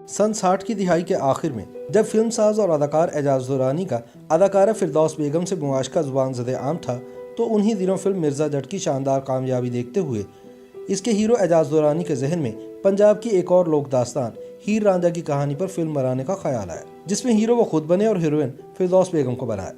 सन 60 की दिहाई के आखिर में जब फिल्म साज और अदाकार एजाज दुरानी का अदाकारा फिरदौस बेगम से मुआशका जुबान ज़द आम था, तो उन्हीं दिनों फिल्म मिर्ज़ा जट की शानदार कामयाबी देखते हुए इसके हीरो एजाज दुरानी के जहन में पंजाब की एक और लोक दास्तान हीर रांझा की कहानी पर फिल्म बनाने का ख्याल आया, जिसमें हीरो वो खुद बने और हीरोइन फिरदौस बेगम को बनाया।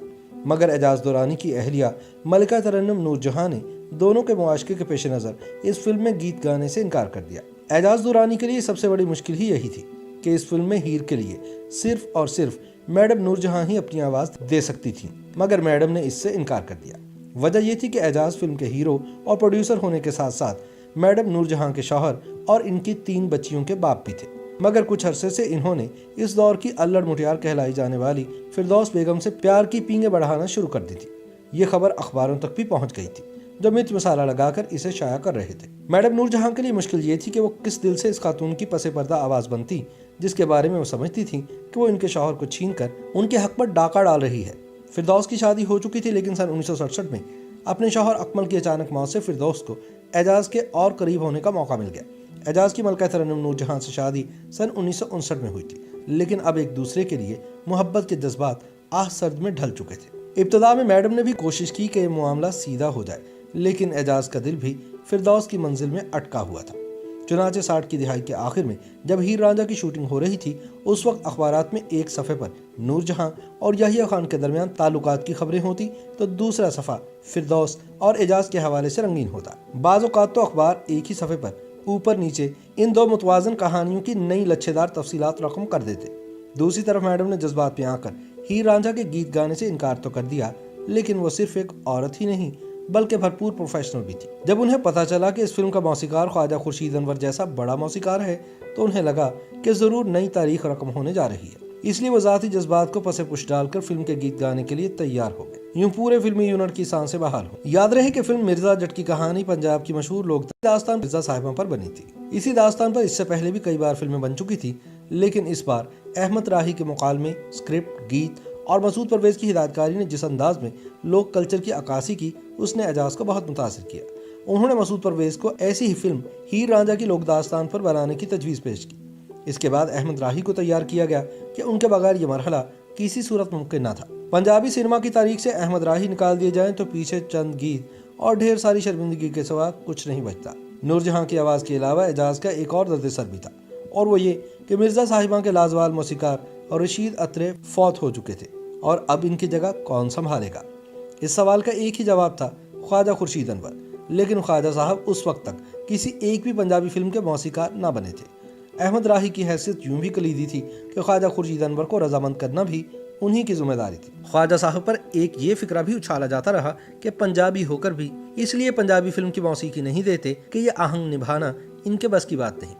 मगर एजाज दुरानी की अहलिया मलिका तरन्नुम नूरजहां ने दोनों के मुआशके के पेश नज़र इस फिल्म में गीत गाने से इनकार कर दिया। एजाज दुरानी के लिए सबसे बड़ी मुश्किल ही यही थी कि इस फिल्म में हीर के लिए सिर्फ और सिर्फ मैडम नूरजहां ही अपनी आवाज़ दे सकती थी, मगर मैडम ने इससे इनकार कर दिया। वजह यह थी कि एजाज फिल्म के हीरो और प्रोड्यूसर होने के साथ साथ मैडम नूरजहां के शौहर और इनकी 3 बच्चियों के बाप भी थे। मगर कुछ अरसे से इन्होंने इस दौर की अल्लड़ मुटियार कहलाई जाने वाली फिरदौस बेगम से प्यार की पींगे बढ़ाना शुरू कर दी थी। ये खबर अखबारों तक भी पहुंच गई थी, जो मिर्च मसाला लगाकर इसे शाया कर रहे थे। मैडम नूरजहां के लिए मुश्किल ये थी कि वो किस दिल से इस खातून की पसे पर्दा आवाज बनती, जिसके बारे में वो समझती थी कि वो इनके शौहर को छीन कर उनके हक पर डाका डाल रही है। फिरदौस की शादी हो चुकी थी, लेकिन सन 1967 में अपने शौहर अकमल की अचानक मौत से फिरदौस को एजाज के और करीब होने का मौका मिल गया। एजाज की मलका तरन्नुम नूरजहां से शादी सन 1959 में हुई थी, लेकिन अब एक दूसरे के लिए मोहब्बत के जज्बात आह सर्द में ढल चुके थे। इब्तदा में मैडम ने भी कोशिश की कि मामला सीधा हो जाए, लेकिन एजाज का दिल भी फिरदौस की मंजिल में अटका हुआ था। चुनाचे 60 की दिहाई के आखिर में जब हीर रांझा की शूटिंग हो रही थी, उस वक्त अखबारात में एक सफ़े पर नूरजहां और यहिया खान के दरमियान ताल्लुकात की खबरें होती, तो दूसरा सफ़ा फिरदौस और एजाज के हवाले से रंगीन होता। बाज़ औक़ात तो अखबार एक ही सफ़े पर ऊपर नीचे इन 2 मुतवाज़न कहानियों की नई लच्छेदार तफसीलात रकम कर देते। दूसरी तरफ मैडम ने जज्बात में आकर हीर रांझा के गीत गाने से इनकार तो कर दिया, लेकिन वो सिर्फ एक औरत ही नहीं बल्कि भरपूर प्रोफेशनल भी थी। जब उन्हें पता चला कि इस फिल्म का मौसीकार ख्वाजा खुर्शीद अनवर जैसा बड़ा मौसीकार है, तो उन्हें लगा कि जरूर नई तारीख रकम होने जा रही है। इसलिए वो ज़ाती जज्बात को पसे पुश डालकर फिल्म के गीत गाने के लिए तैयार हो गए। यूं पूरे फिल्मी यूनिट की सांसें बहाल हो। याद रहे कि फिल्म मिर्जा जट की कहानी पंजाब की मशहूर लोक दास्तान मिर्जा साहिबा पर बनी थी। इसी दास्तान पर इससे पहले भी कई बार फिल्में बन चुकी थी, लेकिन इस बार अहमद राही के मुकालमे, स्क्रिप्ट, गीत और मसूद परवेज की हिदायतकारी ने जिस अंदाज में लोक कल्चर की अक्कासी की, उसने एजाज को बहुत मुतासिर किया। उन्होंने मसूद परवेज को ऐसी ही फिल्म हीर रांझा की लोक दास्तान पर बनाने की तजवीज़ पेश की। इसके बाद अहमद राही को तैयार किया गया कि उनके बगैर ये मरहला किसी सूरत मुमकिन न था। पंजाबी सिनेमा की तारीख से अहमद राही निकाल दिए जाएं तो पीछे चंद गीत और ढेर सारी शर्मिंदगी के सिवा कुछ नहीं बचता। नूरजहां की आवाज़ के अलावा एजाज का एक और दर्द सर भी था, और वो ये कि मिर्जा साहिबा के लाजवाल मौसीकार और रशीद अत्रे फौत हो चुके थे, और अब इनकी जगह कौन संभालेगा। इस सवाल का एक ही जवाब था, ख्वाजा खुर्शीद अनवर। लेकिन ख्वाजा साहब उस वक्त तक किसी एक भी पंजाबी फिल्म के मौसीकार ना बने थे। अहमद राही की हैसियत यूं भी कलीदी थी कि ख्वाजा खुर्शीद अनवर को रजामंद करना भी उन्हीं की जिम्मेदारी थी। ख्वाजा साहब पर एक ये फिक्रा भी उछाला जाता रहा कि पंजाबी होकर भी इसलिए पंजाबी फिल्म की मौसीकी नहीं देते कि ये आहंग निभाना इनके बस की बात नहीं।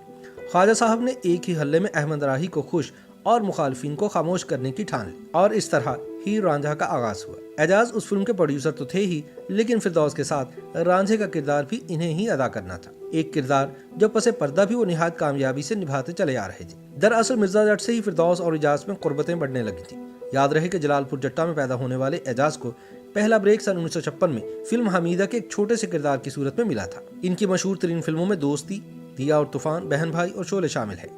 ख्वाजा साहब ने एक ही हल्ले में अहमद राही को खुश और मुखालफिन को खामोश करने की ठान ली, और इस तरह हीर रांझा का आगाज हुआ। एजाज उस फिल्म के प्रोड्यूसर तो थे ही, लेकिन फिरदौस के साथ रांझे का किरदार भी इन्हें ही अदा करना था। एक किरदार जो पसे पर्दा भी वो निहायत कामयाबी से निभाते चले आ रहे थे। दरअसल मिर्जा जट से ही फिरदौस और एजाज में कुर्बतें बढ़ने लगी थी। याद रहे कि जलालपुर जट्टा में पैदा होने वाले एजाज को पहला ब्रेक सन 1956 में फिल्म हमीदा के एक छोटे से किरदार की सूरत में मिला था। इनकी मशहूर तरीन फिल्मों में दोस्ती, दिया और तूफान, बहन भाई और शोले शामिल है।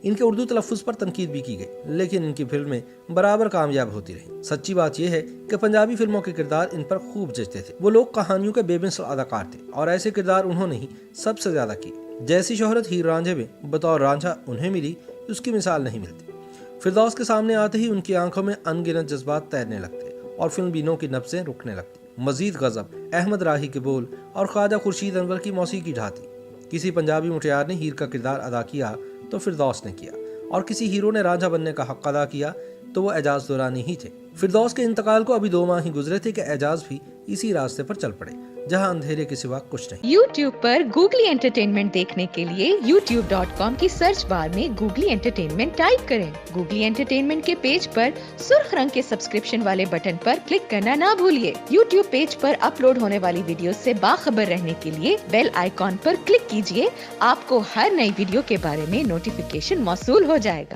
इनके उर्दू तलफ़्फ़ुज़ पर तनकीद भी की गई, लेकिन इनकी फिल्में बराबर कामयाब होती रही। सच्ची बात यह है कि पंजाबी फिल्मों के किरदार इन पर खूब जचते थे। वो लोग कहानियों के बेमिसाल अदाकार थे, और ऐसे किरदार उन्होंने ही सबसे ज्यादा किए। जैसी शोहरत हीर रांझे में बतौर रांझा उन्हें मिली, उसकी मिसाल नहीं मिलती। फिरदौस के सामने आते ही उनकी आंखों में अनगिनत जज्बात तैरने लगते और फिल्म बीनों की नब्ज़ें रुकने लगती। मजीद गजब अहमद राही के बोल और ख्वाजा खुर्शीद अनवर की मौसीकी ढाती। किसी पंजाबी मुटियार ने हीर का किरदार अदा किया तो फिरदौस ने किया, और किसी हीरो ने रांझा बनने का हक अदा किया तो वो एजाज दुरानी ही थे। फिरदौस के इंतकाल को अभी 2 माह ही गुजरे थे कि एजाज भी इसी रास्ते पर चल पड़े, जहां अंधेरे के सिवा कुछ नहीं। YouTube पर गूगली एंटरटेनमेंट देखने के लिए youtube.com की सर्च बार में गूगली एंटरटेनमेंट टाइप करें। गूगली एंटरटेनमेंट के पेज पर सुर्ख रंग के सब्सक्रिप्शन वाले बटन पर क्लिक करना ना भूलिए। YouTube पेज पर अपलोड होने वाली वीडियो से बाखबर रहने के लिए बेल आइकॉन पर क्लिक कीजिए। आपको हर नई वीडियो के बारे में नोटिफिकेशन मौसूल हो जाएगा।